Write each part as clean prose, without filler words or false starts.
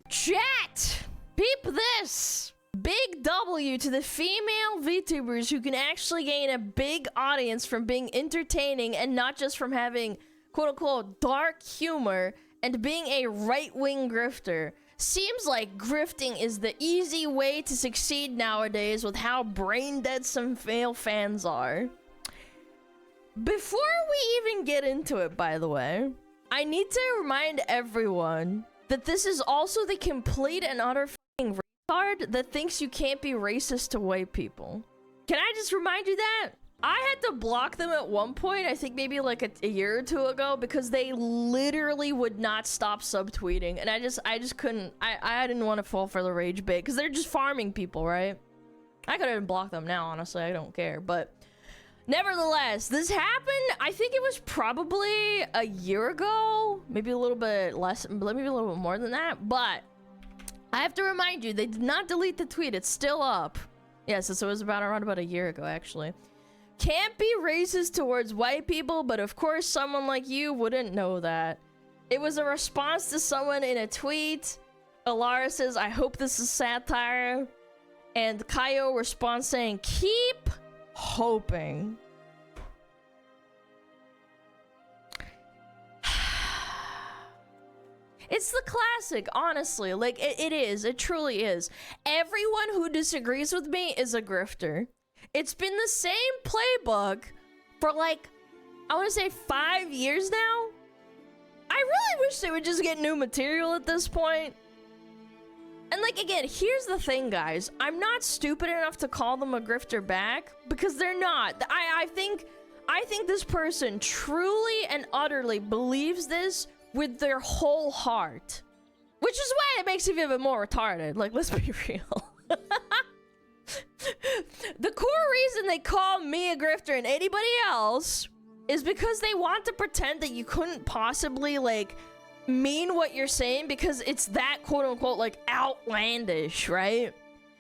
Chat! Peep this! Big W to the female VTubers who can actually gain a big audience from being entertaining and not just from having quote-unquote dark humor and being a right-wing grifter. Seems like grifting is the easy way to succeed nowadays with how brain-dead some male fans are. Before we even get into it, by the way, I need to remind everyone that this is also the complete and utter f***ing retard that thinks you can't be racist to white people. Can I just remind you that? I had to block them at one point, I think maybe like a year or two ago, because they literally would not stop subtweeting, and I just couldn't. I didn't want to fall for the rage bait, because they're just farming people, right? I could have blocked them now, honestly, I don't care, but nevertheless, this happened, I think it was probably a year ago, maybe a little bit less, maybe a little bit more than that, but I have to remind you, they did not delete the tweet, it's still up. Yes, so it was around about a year ago, actually. Can't be racist towards white people, but of course someone like you wouldn't know that. It was a response to someone in a tweet. Alara says, I hope this is satire. And Kaio responds saying, keep hoping. It's the classic, honestly. Like, it is. It truly is. Everyone who disagrees with me is a grifter. It's been the same playbook for like, I want to say 5 years now. I really wish they would just get new material at this point. And like, again, here's the thing, guys. I'm not stupid enough to call them a grifter back because they're not. I think this person truly and utterly believes this with their whole heart. Which is why it makes it even more retarded. Like, let's be real. The core reason they call me a grifter and anybody else is because they want to pretend that you couldn't possibly, like, mean what you're saying because it's that quote-unquote, like, outlandish, right?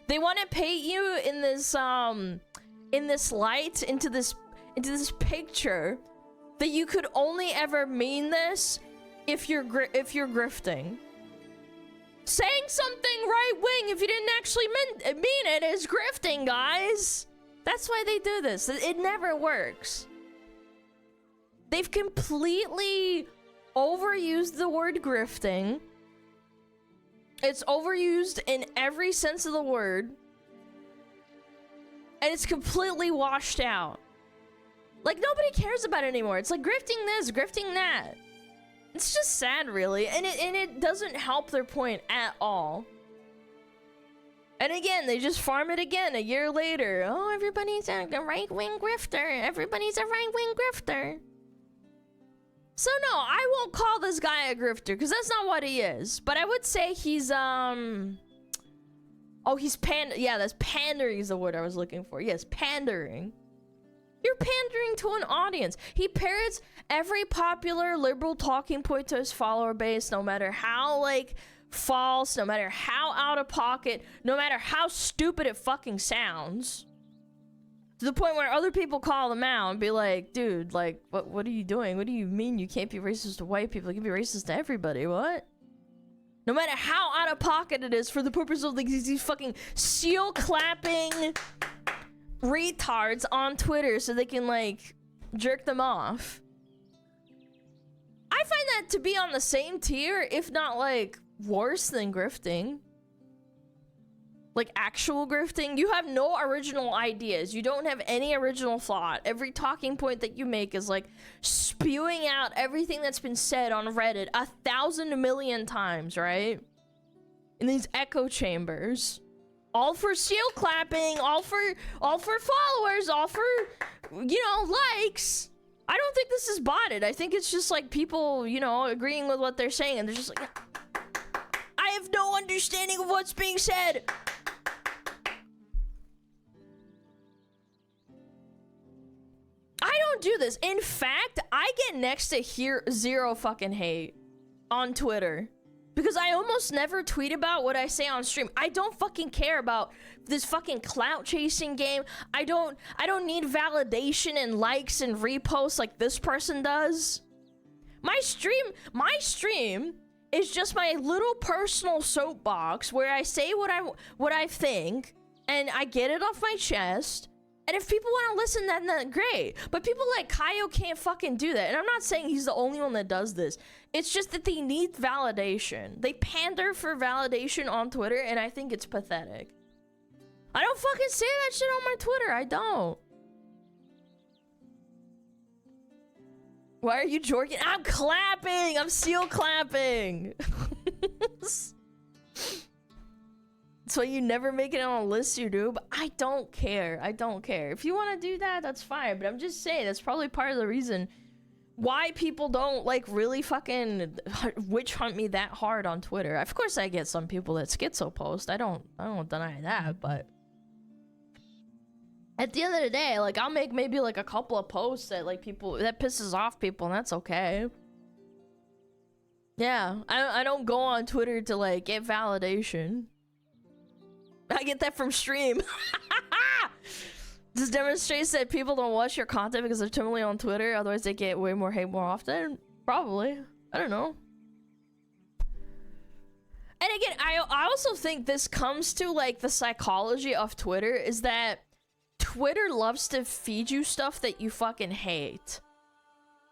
They want to paint you in this light, into this picture that you could only ever mean this if you're grifting. Saying something right-wing if you didn't actually mean it is grifting, guys. That's why they do this. It never works. They've completely overused the word grifting. It's overused in every sense of the word. And it's completely washed out. Like, nobody cares about it anymore. It's like grifting this, grifting that. It's just sad, really, and it doesn't help their point at all. And again, they just farm it again a year later. Oh, everybody's a right-wing grifter. Everybody's a right-wing grifter. So no, I won't call this guy a grifter, because that's not what he is. But I would say he's, oh, he's yeah, that's pandering is the word I was looking for. Yes, pandering. You're pandering to an audience. He parrots every popular liberal talking point to his follower base, no matter how, like, false, no matter how out of pocket, no matter how stupid it fucking sounds. To the point where other people call them out and be like, dude, like, what are you doing? What do you mean you can't be racist to white people? You can be racist to everybody, what? No matter how out of pocket it is for the purpose of, like, these fucking seal-clapping retards on Twitter so they can, like, jerk them off. I find that to be on the same tier, if not, like, worse than grifting. Like, actual grifting. You have no original ideas. You don't have any original thought. Every talking point that you make is, like, spewing out everything that's been said on Reddit 1,000 million times, right? In these echo chambers. All for seal clapping, all for followers, all for, you know, likes. I don't think this is botted. I think it's just like people, you know, agreeing with what they're saying, and they're just like, I have no understanding of what's being said. I don't do this. In fact, I get next to zero fucking hate on Twitter. Because I almost never tweet about what I say on stream. I don't fucking care about this fucking clout chasing game. I don't need validation and likes and reposts like this person does. My stream is just my little personal soapbox where I say what I think and I get it off my chest. And if people want to listen, then that's great. But people like Kaio can't fucking do that. And I'm not saying he's the only one that does this. It's just that they need validation. They pander for validation on Twitter, and I think it's pathetic. I don't fucking say that shit on my Twitter. I don't. Why are you jorking? I'm clapping. I'm seal clapping. So you never make it on a list, you do, but I don't care. I don't care. If you want to do that, that's fine. But I'm just saying that's probably part of the reason why people don't like really fucking witch hunt me that hard on Twitter. Of course, I get some people that schizo post. I don't deny that, but at the end of the day, like I'll make maybe like a couple of posts that like people that pisses off people, and that's okay. Yeah, I don't go on Twitter to like get validation. I get that from stream. This demonstrates that people don't watch your content because they're totally on Twitter. Otherwise, they get way more hate more often. Probably. I don't know. And again, I also think this comes to like the psychology of Twitter is that Twitter loves to feed you stuff that you fucking hate.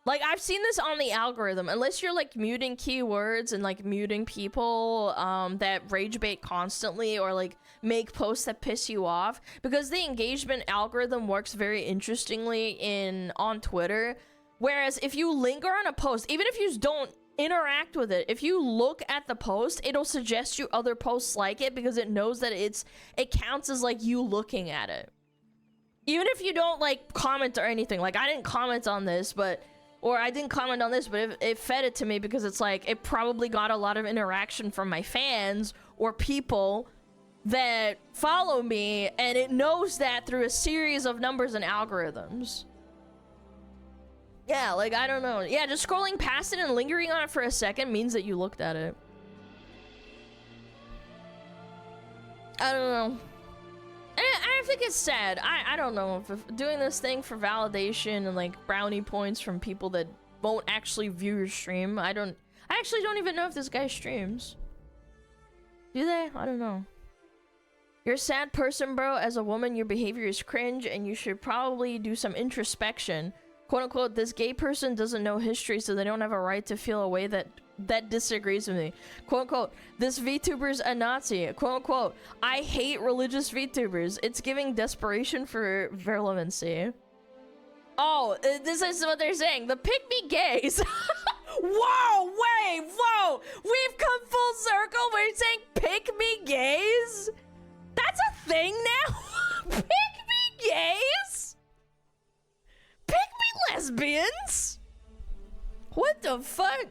Like, I've seen this on the algorithm. Unless you're, like, muting keywords and, like, muting people that rage bait constantly or, like, make posts that piss you off. Because the engagement algorithm works very interestingly on Twitter. Whereas if you linger on a post, even if you don't interact with it, if you look at the post, it'll suggest you other posts like it because it knows that it counts as, like, you looking at it. Even if you don't, like, comment or anything. Like, I didn't comment on this, but... Or I didn't comment on this, but it fed it to me because it's like, it probably got a lot of interaction from my fans or people that follow me, and it knows that through a series of numbers and algorithms. Yeah, like, I don't know. Yeah, just scrolling past it and lingering on it for a second means that you looked at it. I don't know. I think it's sad. I don't know if doing this thing for validation and like brownie points from people that won't actually view your stream. I actually don't even know if this guy streams. Do they? I don't know. You're a sad person, bro. As a woman, your behavior is cringe and you should probably do some introspection. Quote unquote, this gay person doesn't know history, so they don't have a right to feel a way that disagrees with me. Quote unquote, this VTuber's a Nazi. Quote unquote, I hate religious VTubers. It's giving desperation for virulence. Oh, this is what they're saying. The pick-me gays. Whoa, wait, whoa. We've come full circle. We're saying pick-me gays? That's a thing now? Pick-me gays? Pick-me lesbians? What the fuck?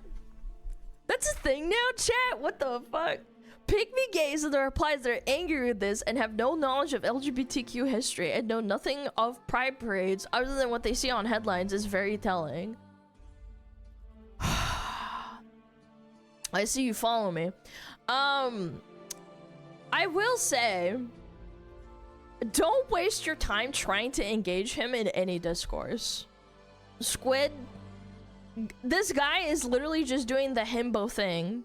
That's a thing now, chat? What the fuck? Pick me gays are the replies that are angry with this and have no knowledge of LGBTQ history and know nothing of pride parades other than what they see on headlines is very telling. I see you follow me. I will say, don't waste your time trying to engage him in any discourse. Squid, this guy is literally just doing the himbo thing.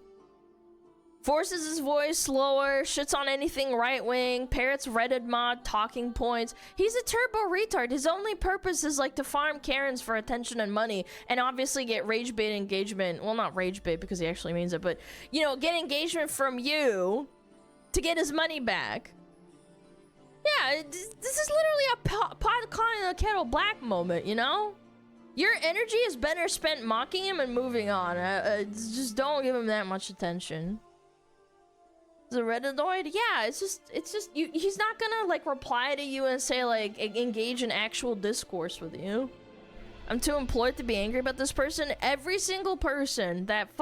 Forces his voice slower, shits on anything right-wing, parrots Reddit mod, talking points. He's a turbo retard. His only purpose is like to farm Karens for attention and money and obviously get rage bait engagement. Well, not rage bait because he actually means it, but you know, get engagement from you to get his money back. Yeah, this is literally a pot calling the kettle black moment, you know? Your energy is better spent mocking him and moving on. Just don't give him that much attention. The Redditoid? Yeah, it's just he's not gonna like reply to you and say like engage in actual discourse with you. I'm too employed to be angry about this person. Every single person that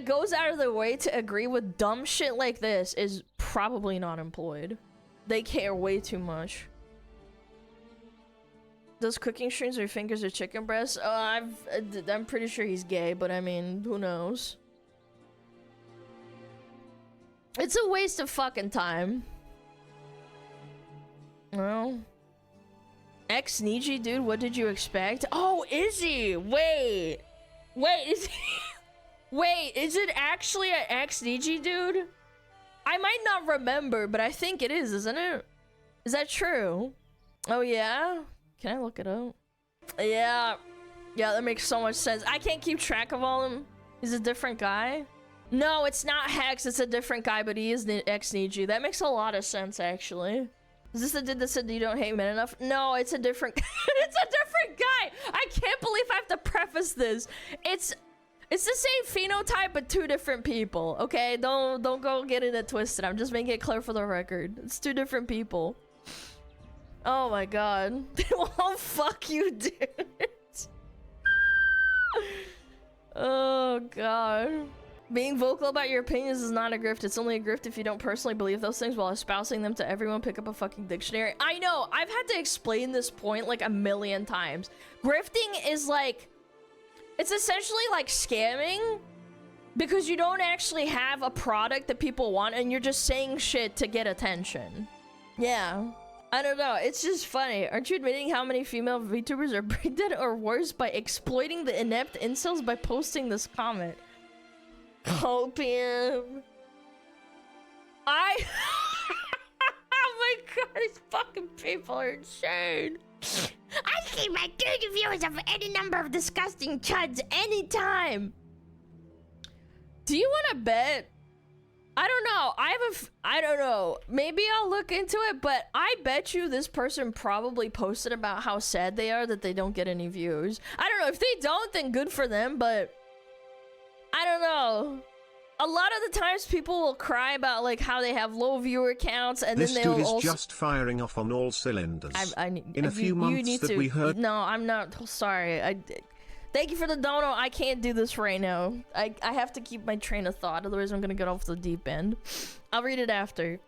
goes out of their way to agree with dumb shit like this is probably not employed. They care way too much. Does cooking streams or fingers or chicken breasts? Oh, I'm pretty sure he's gay, but I mean, who knows? It's a waste of fucking time. Well, ex-Niji, dude, what did you expect? Oh, is he? Wait, is he? Wait, is it actually an ex-Niji, dude? I might not remember, but I think it is, isn't it? Is that true? Oh, yeah? Can I look it up? Yeah, that makes so much sense. I can't keep track of all of them. He's a different guy? No, it's not Hex, it's a different guy, but he is the ex-Niji. That makes a lot of sense, actually. Is this the dude that said you don't hate men enough? No, it's a different it's a different guy! I can't believe I have to preface this. It's the same phenotype, but two different people, okay? Don't go getting it twisted. I'm just making it clear for the record. It's two different people. Oh my god. Oh, fuck you, dude. Oh god. Being vocal about your opinions is not a grift. It's only a grift if you don't personally believe those things while espousing them to everyone. Pick up a fucking dictionary. I know, I've had to explain this point like a million times. Grifting is like, it's essentially like scamming because you don't actually have a product that people want and you're just saying shit to get attention. Yeah. I don't know, it's just funny. Aren't you admitting how many female VTubers are brain dead or worse by exploiting the inept incels by posting this comment? Copium. Oh my god, these fucking people are insane. I see my 30 viewers of any number of disgusting chuds anytime. Do you want to bet? I don't know. I don't know. Maybe I'll look into it, but I bet you this person probably posted about how sad they are that they don't get any views. I don't know. If they don't, then good for them, but I don't know. A lot of the times people will cry about like how they have low viewer counts and this then they'll dude is also just firing off on all cylinders. In a few months that we heard. No, I'm not. Sorry. Thank you for the dono. I can't do this right now. I have to keep my train of thought, otherwise I'm gonna get off the deep end. I'll read it after.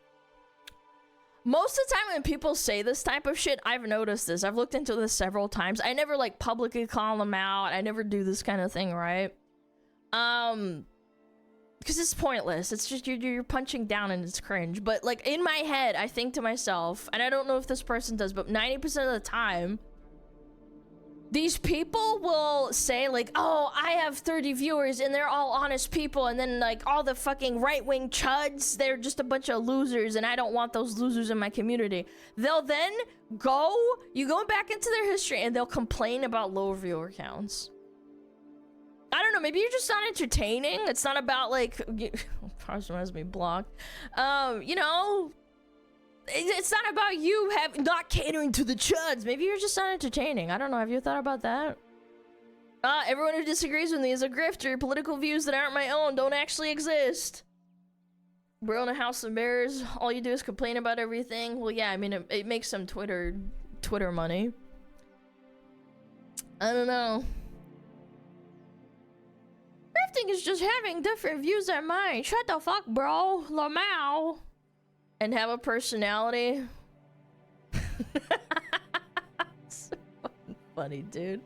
Most of the time when people say this type of shit, I've noticed this. I've looked into this several times. I never like publicly call them out. I never do this kind of thing, right? Because it's pointless. It's just you're punching down and it's cringe. But like in my head, I think to myself, and I don't know if this person does, but 90% of the time, these people will say like, oh, I have 30 viewers and they're all honest people, and then like all the fucking right-wing chuds, they're just a bunch of losers and I don't want those losers in my community. They'll then go back into their history and they'll complain about low viewer counts. I don't know, maybe you're just not entertaining. It's not about like, Parson has me blocked. You know, it's not about you not catering to the chuds. Maybe you're just not entertaining. I don't know, have you thought about that? Everyone who disagrees with me is a grifter. Political views that aren't my own don't actually exist. We're in a house of mirrors. All you do is complain about everything. Well, yeah, I mean, it makes some Twitter money. I don't know. Grifting is just having different views than mine. Shut the fuck, bro. Lamau. And have a personality. So funny, dude.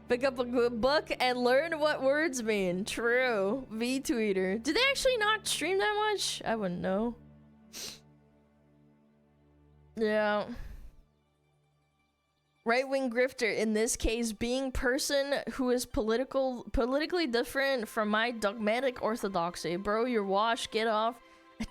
Pick up a good book and learn what words mean. True. VTuber. Did they actually not stream that much? I wouldn't know. Yeah. Right-wing grifter, in this case, being person who is politically different from my dogmatic orthodoxy. Bro, you're washed, get off.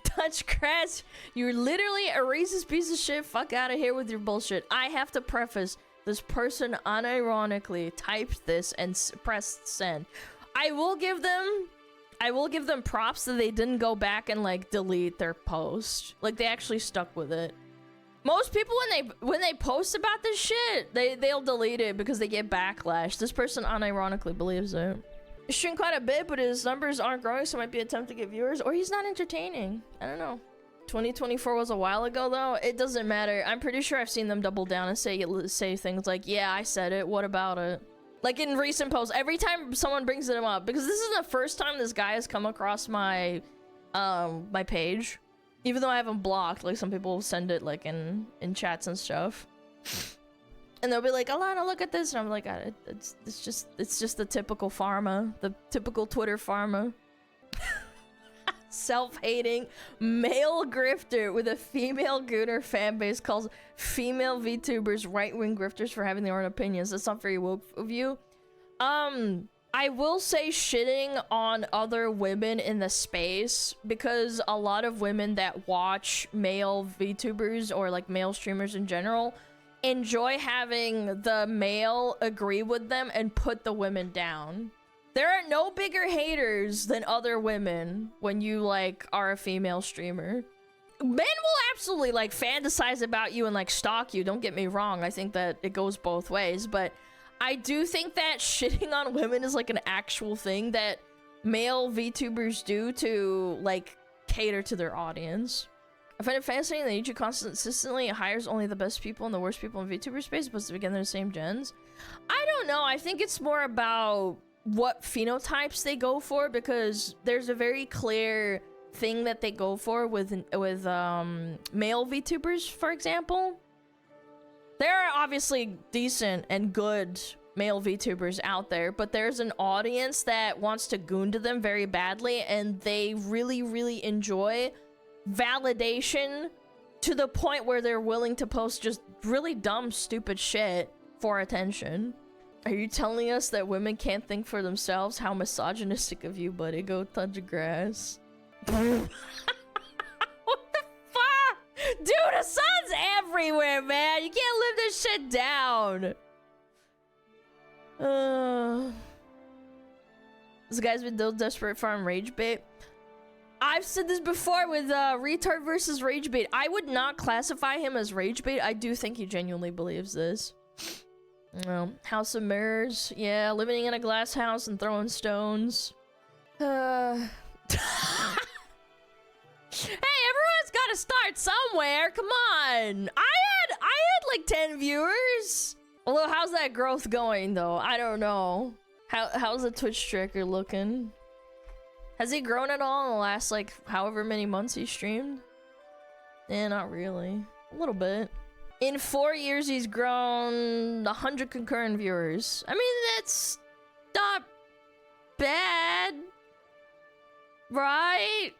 Touch grass. You're literally a racist piece of shit. Fuck out of here with your bullshit. I have to preface, this person unironically typed this and pressed send. I will give them props that they didn't go back and like delete their post. Like they actually stuck with it. Most people, when they post about this shit, they'll delete it because they get backlash. This person unironically believes it. He's streamed quite a bit, but his numbers aren't growing, so it might be an attempt to get viewers, or he's not entertaining. I don't know. 2024 was a while ago, though. It doesn't matter. I'm pretty sure I've seen them double down and say things like, yeah, I said it. What about it? Like in recent posts, every time someone brings it up, because this is the first time this guy has come across my my page. Even though I haven't blocked, like some people send it like in chats and stuff, and they'll be like, "Alana, look at this," and I'm like, "It's just the typical pharma, the typical Twitter pharma." self-hating male grifter with a female gooner fan base calls female VTubers right-wing grifters for having their own opinions. That's not very woke of you. I will say shitting on other women in the space, because a lot of women that watch male VTubers or like male streamers in general enjoy having the male agree with them and put the women down. There are no bigger haters than other women when you like are a female streamer. Men will absolutely like fantasize about you and like stalk you, don't get me wrong. I think that it goes both ways, but I do think that shitting on women is like an actual thing that male VTubers do to like cater to their audience. I find it fascinating that YouTube consistently hires only the best people and the worst people in VTuber space, supposed to begin the same gens. I don't know. I think it's more about what phenotypes they go for, because there's a very clear thing that they go for with male VTubers, for example. There are obviously decent and good male VTubers out there, but there's an audience that wants to goon to them very badly, and they really, really enjoy validation to the point where they're willing to post just really dumb, stupid shit for attention. Are you telling us that women can't think for themselves? How misogynistic of you, buddy. Go touch grass. What the fuck? Dude, the sun's everywhere, man. You can't live this shit down. This guy's been so desperate for rage bait. I've said this before with retard versus rage bait. I would not classify him as rage bait. I do think he genuinely believes this. House of Mirrors. Yeah, living in a glass house and throwing stones. Hey, everyone's got to start somewhere. Come on. I had like 10 viewers. Although, how's that growth going though? I don't know. How's the Twitch tracker looking? Has he grown at all in the last like however many months he streamed? Eh, not really. A little bit. In 4 years, he's grown 100 concurrent viewers. I mean, that's not bad, right?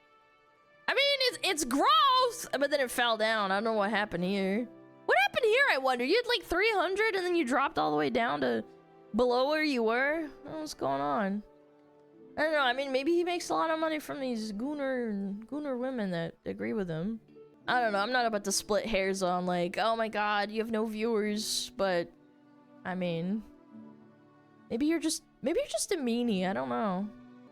I mean, it's growth, but then it fell down. I don't know what happened here. What happened here, I wonder? You had like 300 and then you dropped all the way down to below where you were? What's going on? I don't know. I mean, maybe he makes a lot of money from these gooner women that agree with him. I don't know. I'm not about to split hairs on like, oh my god, you have no viewers, but I mean, maybe you're just a meanie. I don't know.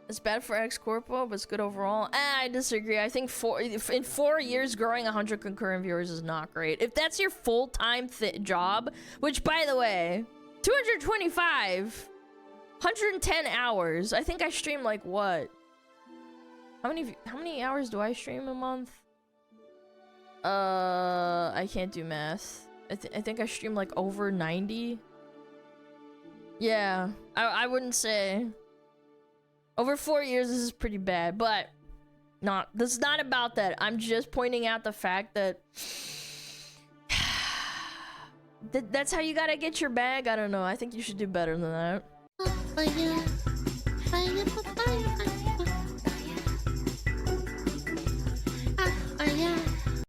It's bad for ex-corpo, but it's good overall. I disagree. I think in 4 years, growing 100 concurrent viewers is not great. If that's your full-time job, which by the way, 225, 110 hours. I think I stream like what? How many hours do I stream a month? I can't do math. I think I stream like over 90. Yeah, I wouldn't say. Over 4 years, this is pretty bad, but this is not about that. I'm just pointing out the fact that that's how you gotta get your bag. I don't know. I think you should do better than that.